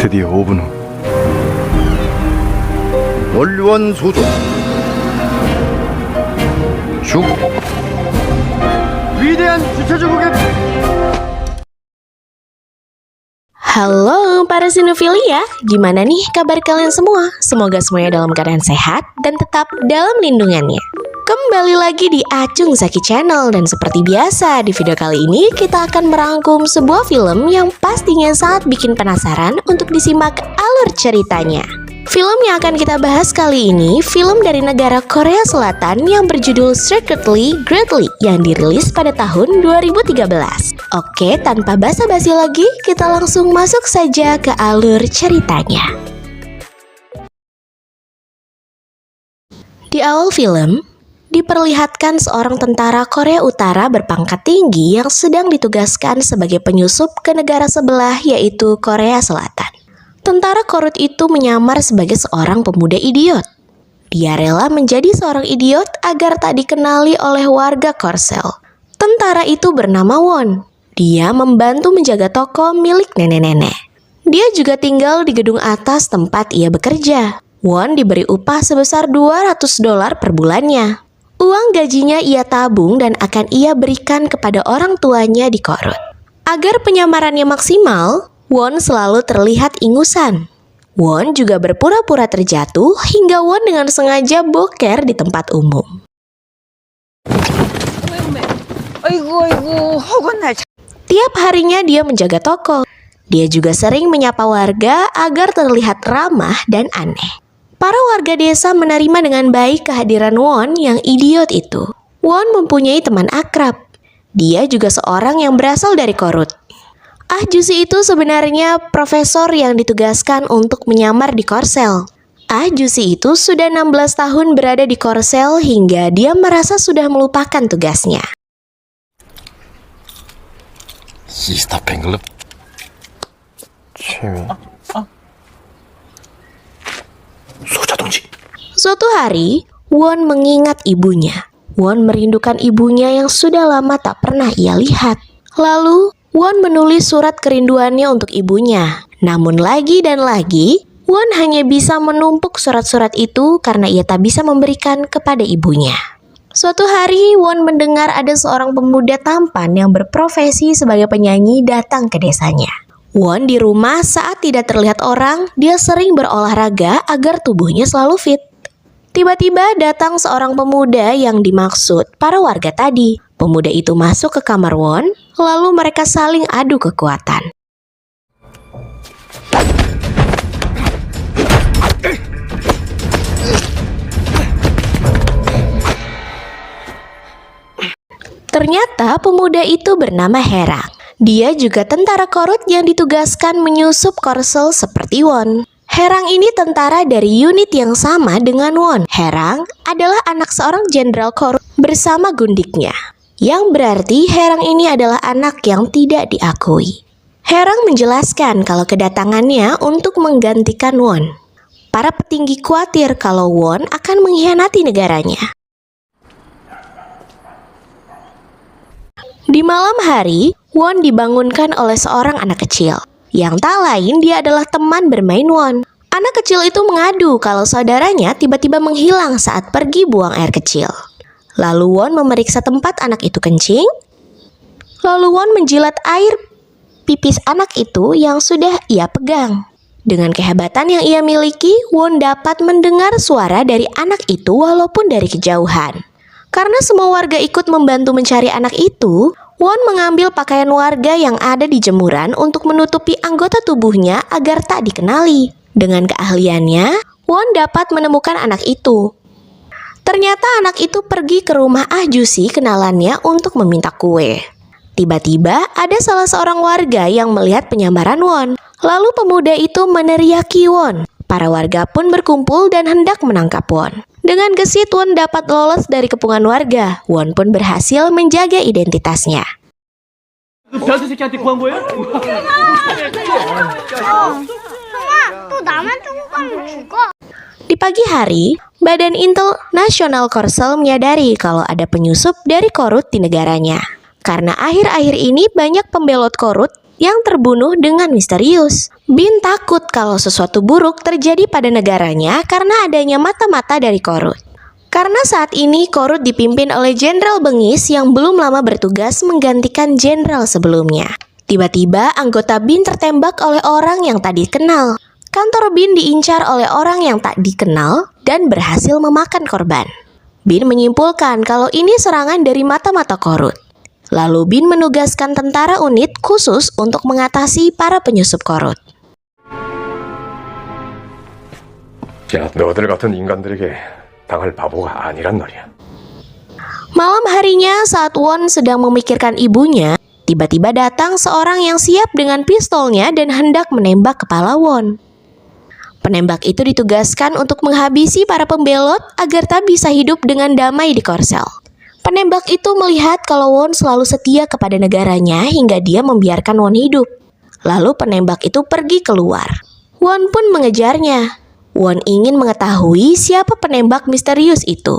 드디어 5분 후 원료원 소조 주 위대한 주체주국의 Halo para sinefilia, gimana nih kabar kalian semua? Semoga semuanya dalam keadaan sehat dan tetap dalam lindungannya. Kembali lagi di Acung Zaki Channel, dan seperti biasa di video kali ini kita akan merangkum sebuah film yang pastinya sangat bikin penasaran untuk disimak alur ceritanya. Film yang akan kita bahas kali ini film dari negara Korea Selatan yang berjudul Secretly Greatly yang dirilis pada tahun 2013. Oke, tanpa basa-basi lagi, kita langsung masuk saja ke alur ceritanya. Di awal film, diperlihatkan seorang tentara Korea Utara berpangkat tinggi yang sedang ditugaskan sebagai penyusup ke negara sebelah, yaitu Korea Selatan. Tentara korut itu menyamar sebagai seorang pemuda idiot. Dia rela menjadi seorang idiot agar tak dikenali oleh warga Korsel. Tentara itu bernama Won. Dia membantu menjaga toko milik nenek-nenek. Dia juga tinggal di gedung atas tempat ia bekerja. Won diberi upah sebesar $200 per bulannya. Uang gajinya ia tabung dan akan ia berikan kepada orang tuanya di Korut. Agar penyamarannya maksimal, Won selalu terlihat ingusan. Won juga berpura-pura terjatuh hingga Won dengan sengaja boker di tempat umum. Tiap harinya dia menjaga toko. Dia juga sering menyapa warga agar terlihat ramah dan aneh. Para warga desa menerima dengan baik kehadiran Won yang idiot itu. Won mempunyai teman akrab. Dia juga seorang yang berasal dari Korut. Ah Jusi itu sebenarnya profesor yang ditugaskan untuk menyamar di Korsel. Ah Jusi itu sudah 16 tahun berada di Korsel hingga dia merasa sudah melupakan tugasnya. 시스타 팬클럽 최민 소자 동지. Suatu hari, Won mengingat ibunya. Won merindukan ibunya yang sudah lama tak pernah ia lihat. Lalu, Won menulis surat kerinduannya untuk ibunya. Namun lagi dan lagi, Won hanya bisa menumpuk surat-surat itu karena ia tak bisa memberikan kepada ibunya. Suatu hari, Won mendengar ada seorang pemuda tampan yang berprofesi sebagai penyanyi datang ke desanya. Won di rumah saat tidak terlihat orang, dia sering berolahraga agar tubuhnya selalu fit. Tiba-tiba datang seorang pemuda yang dimaksud para warga tadi. Pemuda itu masuk ke kamar Won, lalu mereka saling adu kekuatan. Ternyata pemuda itu bernama Herang. Dia juga tentara Korut yang ditugaskan menyusup Korsel seperti Won. Herang ini tentara dari unit yang sama dengan Won. Herang adalah anak seorang jenderal Korut bersama gundiknya, yang berarti Herang ini adalah anak yang tidak diakui. Herang menjelaskan kalau kedatangannya untuk menggantikan Won. Para petinggi khawatir kalau Won akan mengkhianati negaranya. Di malam hari, Won dibangunkan oleh seorang anak kecil. Yang tak lain dia adalah teman bermain Won. Anak kecil itu mengadu kalau saudaranya tiba-tiba menghilang saat pergi buang air kecil. Lalu Won memeriksa tempat anak itu kencing. Lalu Won menjilat air pipis anak itu yang sudah ia pegang. Dengan kehebatan yang ia miliki, Won dapat mendengar suara dari anak itu walaupun dari kejauhan. Karena semua warga ikut membantu mencari anak itu, Won mengambil pakaian warga yang ada di jemuran untuk menutupi anggota tubuhnya agar tak dikenali. Dengan keahliannya, Won dapat menemukan anak itu. Ternyata anak itu pergi ke rumah Ah Jusi kenalannya untuk meminta kue. Tiba-tiba ada salah seorang warga yang melihat penyamaran Won. Lalu pemuda itu meneriaki Won. Para warga pun berkumpul dan hendak menangkap Won. Dengan gesit Won dapat lolos dari kepungan warga. Won pun berhasil menjaga identitasnya. Di pagi hari, Badan Intel Nasional Korsel menyadari kalau ada penyusup dari Korut di negaranya. Karena akhir-akhir ini banyak pembelot Korut yang terbunuh dengan misterius. Bin takut kalau sesuatu buruk terjadi pada negaranya karena adanya mata-mata dari Korut. Karena saat ini Korut dipimpin oleh Jenderal Bengis yang belum lama bertugas menggantikan jenderal sebelumnya. Tiba-tiba anggota Bin tertembak oleh orang yang tak dikenal. Kantor Bin diincar oleh orang yang tak dikenal dan berhasil memakan korban. Bin menyimpulkan kalau ini serangan dari mata-mata Korut. Lalu Bin menugaskan tentara unit khusus untuk mengatasi para penyusup Korut. 야, 너희들 같은 인간들에게 당할 바보가 아니란 말이야. Malam harinya saat Won sedang memikirkan ibunya, tiba-tiba datang seorang yang siap dengan pistolnya dan hendak menembak kepala Won. Penembak itu ditugaskan untuk menghabisi para pembelot agar tak bisa hidup dengan damai di Korsel. Penembak itu melihat kalau Won selalu setia kepada negaranya hingga dia membiarkan Won hidup. Lalu penembak itu pergi keluar. Won pun mengejarnya. Won ingin mengetahui siapa penembak misterius itu.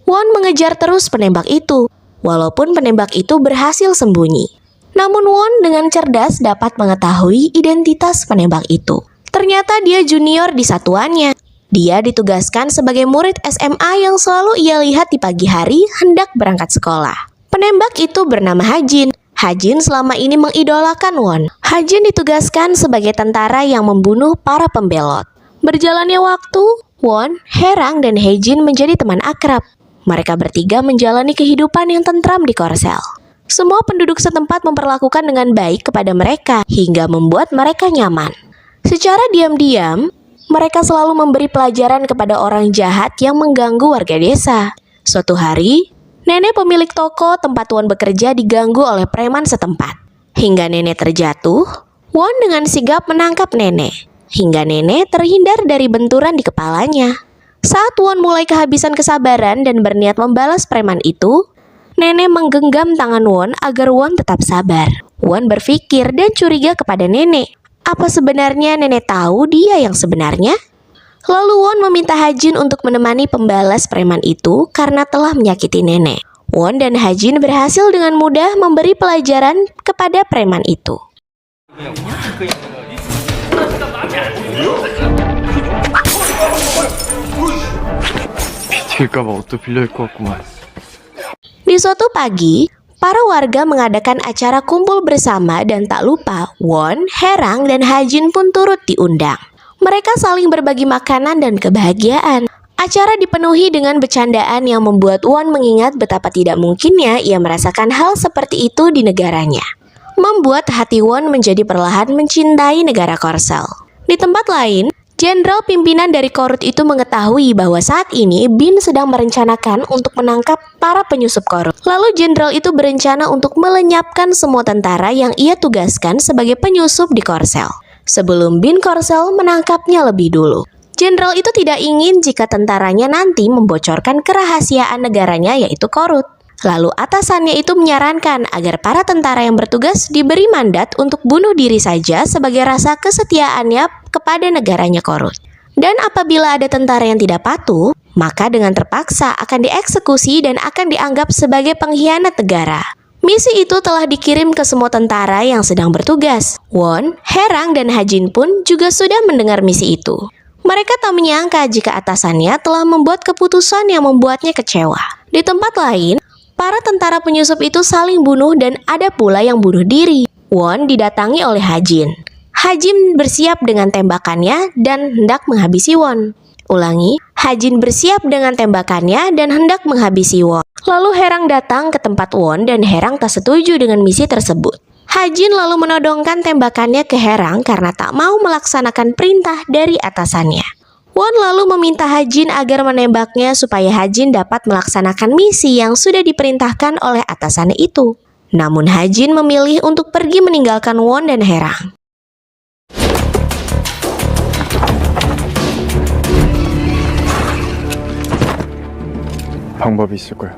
Won mengejar terus penembak itu, walaupun penembak itu berhasil sembunyi. Namun Won dengan cerdas dapat mengetahui identitas penembak itu. Ternyata dia junior di satuannya. Dia ditugaskan sebagai murid SMA yang selalu ia lihat di pagi hari hendak berangkat sekolah. Penembak itu bernama Hajin. Hajin selama ini mengidolakan Won. Hajin ditugaskan sebagai tentara yang membunuh para pembelot. Berjalannya waktu, Won, Herang, dan Hajin menjadi teman akrab. Mereka bertiga menjalani kehidupan yang tentram di Korsel. Semua penduduk setempat memperlakukan dengan baik kepada mereka hingga membuat mereka nyaman. Secara diam-diam, mereka selalu memberi pelajaran kepada orang jahat yang mengganggu warga desa. Suatu hari, nenek pemilik toko tempat Won bekerja diganggu oleh preman setempat. Hingga nenek terjatuh, Won dengan sigap menangkap nenek. Hingga nenek terhindar dari benturan di kepalanya. Saat Won mulai kehabisan kesabaran dan berniat membalas preman itu, nenek menggenggam tangan Won agar Won tetap sabar. Won berpikir dan curiga kepada nenek. Apa sebenarnya nenek tahu dia yang sebenarnya? Lalu Won meminta Hajin untuk menemani pembalas preman itu karena telah menyakiti nenek. Won dan Hajin berhasil dengan mudah memberi pelajaran kepada preman itu. 미칠까봐 옷도 빌려 입고 왔구만. Di suatu pagi, para warga mengadakan acara kumpul bersama dan tak lupa Won, Herang, dan Hajin pun turut diundang. Mereka saling berbagi makanan dan kebahagiaan. Acara dipenuhi dengan bercandaan yang membuat Won mengingat betapa tidak mungkinnya ia merasakan hal seperti itu di negaranya. Membuat hati Won menjadi perlahan mencintai negara Korsel. Di tempat lain, jenderal pimpinan dari Korut itu mengetahui bahwa saat ini Bin sedang merencanakan untuk menangkap para penyusup Korut. Lalu jenderal itu berencana untuk melenyapkan semua tentara yang ia tugaskan sebagai penyusup di Korsel. Sebelum Bin Korsel menangkapnya lebih dulu. Jenderal itu tidak ingin jika tentaranya nanti membocorkan kerahasiaan negaranya yaitu Korut. Lalu atasannya itu menyarankan agar para tentara yang bertugas diberi mandat untuk bunuh diri saja sebagai rasa kesetiaannya kepada negaranya Korut. Dan apabila ada tentara yang tidak patuh, maka dengan terpaksa akan dieksekusi dan akan dianggap sebagai pengkhianat negara. Misi itu telah dikirim ke semua tentara yang sedang bertugas. Won, Herang, dan Hajin pun juga sudah mendengar misi itu. Mereka tak menyangka jika atasannya telah membuat keputusan yang membuatnya kecewa. Di tempat lain, para tentara penyusup itu saling bunuh dan ada pula yang bunuh diri. Won didatangi oleh Hajin. Hajin bersiap dengan tembakannya dan hendak menghabisi Won. Ulangi, Hajin bersiap dengan tembakannya dan hendak menghabisi Won. Lalu Herang datang ke tempat Won dan Herang tak setuju dengan misi tersebut. Hajin lalu menodongkan tembakannya ke Herang karena tak mau melaksanakan perintah dari atasannya. Won lalu meminta Hajin agar menembaknya supaya Hajin dapat melaksanakan misi yang sudah diperintahkan oleh atasannya itu. Namun Hajin memilih untuk pergi meninggalkan Won dan Herang. 방법이 있을 거야.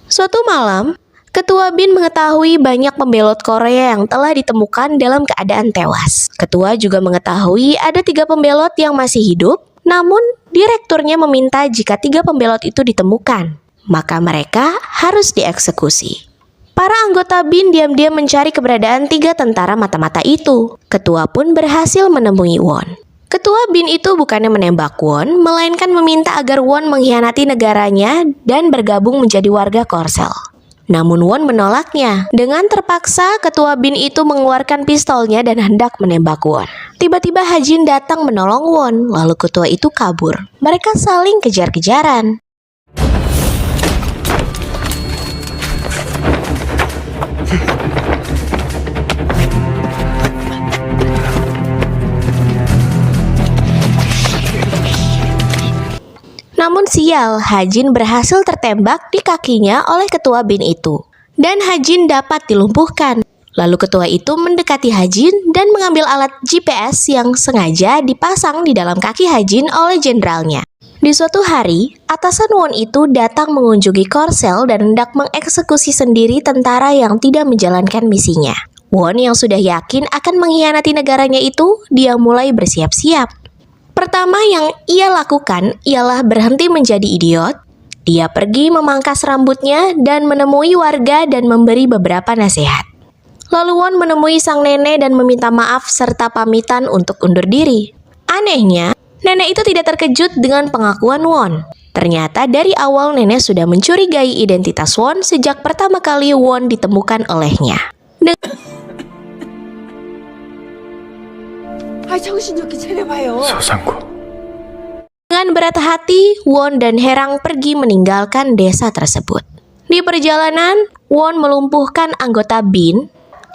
Suatu malam, Ketua Bin mengetahui banyak pembelot Korea yang telah ditemukan dalam keadaan tewas. Ketua juga mengetahui ada 3 pembelot yang masih hidup, namun direkturnya meminta jika 3 pembelot itu ditemukan, maka mereka harus dieksekusi. Para anggota BIN diam-diam mencari keberadaan 3 tentara mata-mata itu. Ketua pun berhasil menemui Won. Ketua BIN itu bukannya menembak Won, melainkan meminta agar Won mengkhianati negaranya dan bergabung menjadi warga Korsel. Namun Won menolaknya. Dengan terpaksa, ketua BIN itu mengeluarkan pistolnya dan hendak menembak Won. Tiba-tiba Hajin datang menolong Won, lalu ketua itu kabur. Mereka saling kejar-kejaran. Namun sial, Hajin berhasil tertembak di kakinya oleh ketua BIN itu. Dan Hajin dapat dilumpuhkan. Lalu ketua itu mendekati Hajin dan mengambil alat GPS yang sengaja dipasang di dalam kaki Hajin oleh jenderalnya. Di suatu hari, atasan Won itu datang mengunjungi Korsel dan hendak mengeksekusi sendiri tentara yang tidak menjalankan misinya. Won yang sudah yakin akan mengkhianati negaranya itu, dia mulai bersiap-siap. Pertama yang ia lakukan ialah berhenti menjadi idiot. Dia pergi memangkas rambutnya dan menemui warga dan memberi beberapa nasihat. Lalu Won menemui sang nenek dan meminta maaf serta pamitan untuk undur diri. Anehnya, nenek itu tidak terkejut dengan pengakuan Won. Ternyata dari awal nenek sudah mencurigai identitas Won sejak pertama kali Won ditemukan olehnya. 서상구. Dengan berat hati, Won dan Herang pergi meninggalkan desa tersebut. Di perjalanan, Won melumpuhkan anggota BIN.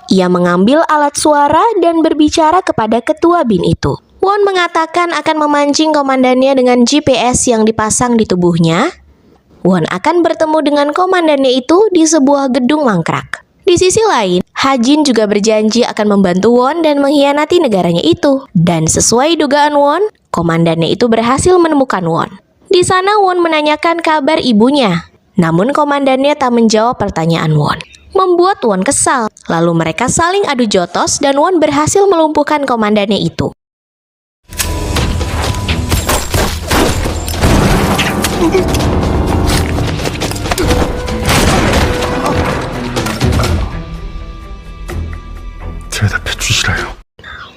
Ia mengambil alat suara dan berbicara kepada ketua BIN itu. Won mengatakan akan memancing komandannya dengan GPS yang dipasang di tubuhnya. Won akan bertemu dengan komandannya itu di sebuah gedung mangkrak. Di sisi lain, Hajin juga berjanji akan membantu Won dan mengkhianati negaranya itu. Dan sesuai dugaan Won, komandannya itu berhasil menemukan Won. Di sana Won menanyakan kabar ibunya. Namun komandannya tak menjawab pertanyaan Won. Membuat Won kesal. Lalu mereka saling adu jotos dan Won berhasil melumpuhkan komandannya itu. 대답해 주시라요.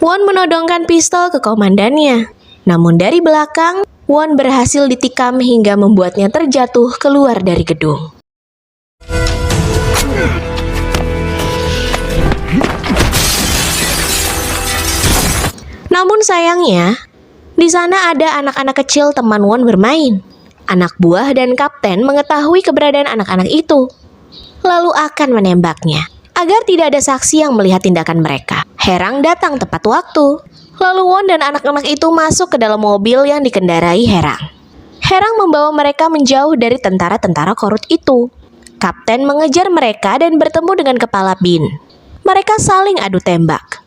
Won menodongkan pistol ke komandannya. Namun dari belakang, Won berhasil ditikam hingga membuatnya terjatuh keluar dari gedung. Namun sayangnya, di sana ada anak-anak kecil teman Won bermain. Anak buah dan kapten mengetahui keberadaan anak-anak itu, lalu akan menembaknya. Agar tidak ada saksi yang melihat tindakan mereka, Herang datang tepat waktu. Lalu Won dan anak-anak itu masuk ke dalam mobil yang dikendarai Herang. Herang membawa mereka menjauh dari tentara-tentara korut itu. Kapten mengejar mereka dan bertemu dengan kepala BIN. Mereka saling adu tembak.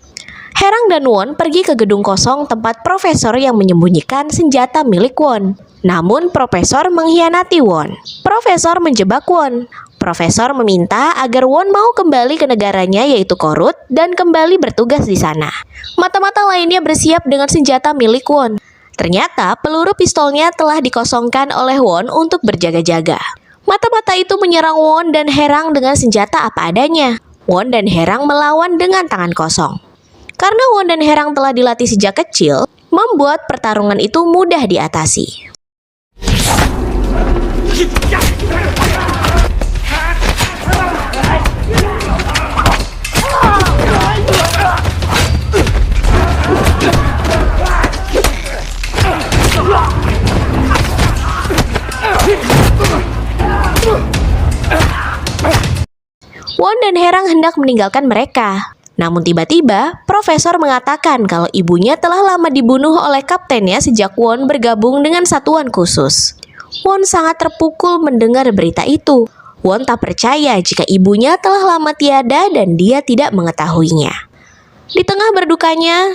Herang dan Won pergi ke gedung kosong tempat profesor yang menyembunyikan senjata milik Won. Namun profesor mengkhianati Won. Profesor menjebak Won. Profesor meminta agar Won mau kembali ke negaranya yaitu Korut dan kembali bertugas di sana. Mata-mata lainnya bersiap dengan senjata milik Won. Ternyata peluru pistolnya telah dikosongkan oleh Won untuk berjaga-jaga. Mata-mata itu menyerang Won dan Herang dengan senjata apa adanya. Won dan Herang melawan dengan tangan kosong. Karena Won dan Herang telah dilatih sejak kecil, membuat pertarungan itu mudah diatasi. Won dan Herang hendak meninggalkan mereka. Namun tiba-tiba, profesor mengatakan kalau ibunya telah lama dibunuh oleh kaptennya sejak Won bergabung dengan satuan khusus. Won sangat terpukul mendengar berita itu. Won tak percaya jika ibunya telah lama tiada dan dia tidak mengetahuinya. Di tengah berdukanya,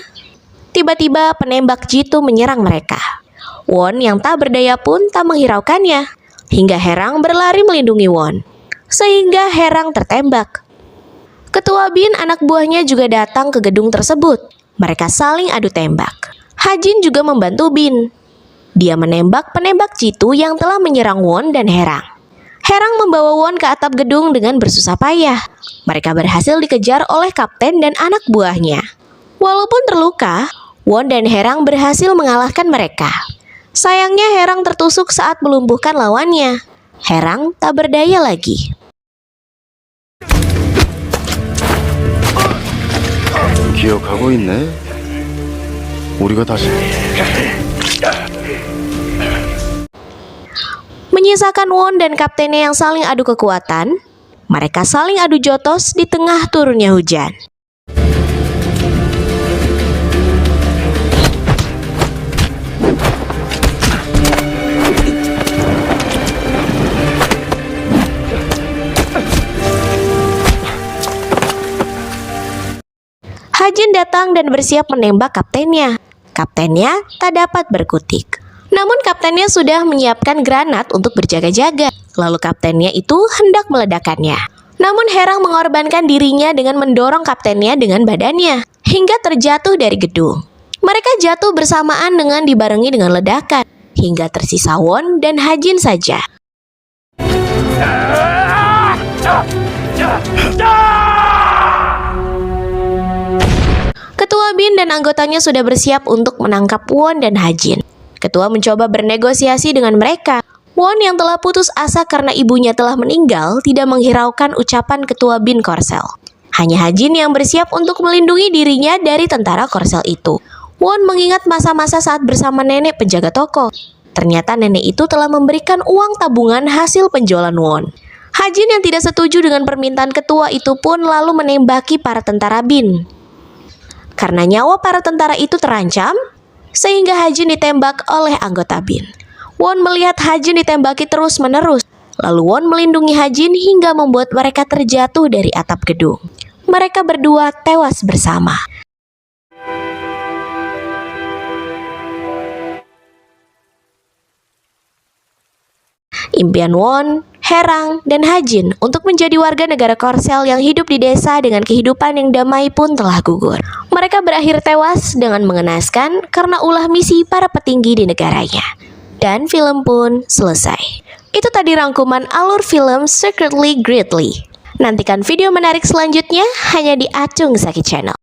tiba-tiba penembak jitu menyerang mereka. Won yang tak berdaya pun tak menghiraukannya, hingga Herang berlari melindungi Won, sehingga Herang tertembak. Ketua BIN anak buahnya juga datang ke gedung tersebut. Mereka saling adu tembak. Hajin juga membantu BIN. Dia menembak penembak jitu yang telah menyerang Won dan Herang. Herang membawa Won ke atap gedung dengan bersusah payah. Mereka berhasil dikejar oleh kapten dan anak buahnya. Walaupun terluka, Won dan Herang berhasil mengalahkan mereka. Sayangnya Herang tertusuk saat melumpuhkan lawannya. Herang tak berdaya lagi. 기억하고 있네. 우리가 다시 Menyisakan Won dan kaptennya yang saling adu kekuatan, mereka saling adu jotos di tengah turunnya hujan. Hajin datang dan bersiap menembak kaptennya. Kaptennya tak dapat berkutik. Namun kaptennya sudah menyiapkan granat untuk berjaga-jaga. Lalu kaptennya itu hendak meledakkannya. Namun Herang mengorbankan dirinya dengan mendorong kaptennya dengan badannya hingga terjatuh dari gedung. Mereka jatuh bersamaan dengan dibarengi dengan ledakan hingga tersisa Won dan Hajin saja. Ketua Bin dan anggotanya sudah bersiap untuk menangkap Won dan Hajin. Ketua mencoba bernegosiasi dengan mereka. Won yang telah putus asa karena ibunya telah meninggal tidak menghiraukan ucapan Ketua Bin Korsel. Hanya Hajin yang bersiap untuk melindungi dirinya dari tentara Korsel itu. Won mengingat masa-masa saat bersama nenek penjaga toko. Ternyata nenek itu telah memberikan uang tabungan hasil penjualan Won. Hajin yang tidak setuju dengan permintaan ketua itu pun lalu menembaki para tentara Bin. Karena nyawa para tentara itu terancam, sehingga Hajin ditembak oleh anggota Bin. Won melihat Hajin ditembaki terus-menerus. Lalu Won melindungi Hajin hingga membuat mereka terjatuh dari atap gedung. Mereka berdua tewas bersama. Impian Won, Herang, dan Hajin untuk menjadi warga negara Korsel yang hidup di desa dengan kehidupan yang damai pun telah gugur. Mereka berakhir tewas dengan mengenaskan karena ulah misi para petinggi di negaranya. Dan film pun selesai. Itu tadi rangkuman alur film Secretly Greatly. Nantikan video menarik selanjutnya hanya di Acung Saki Channel.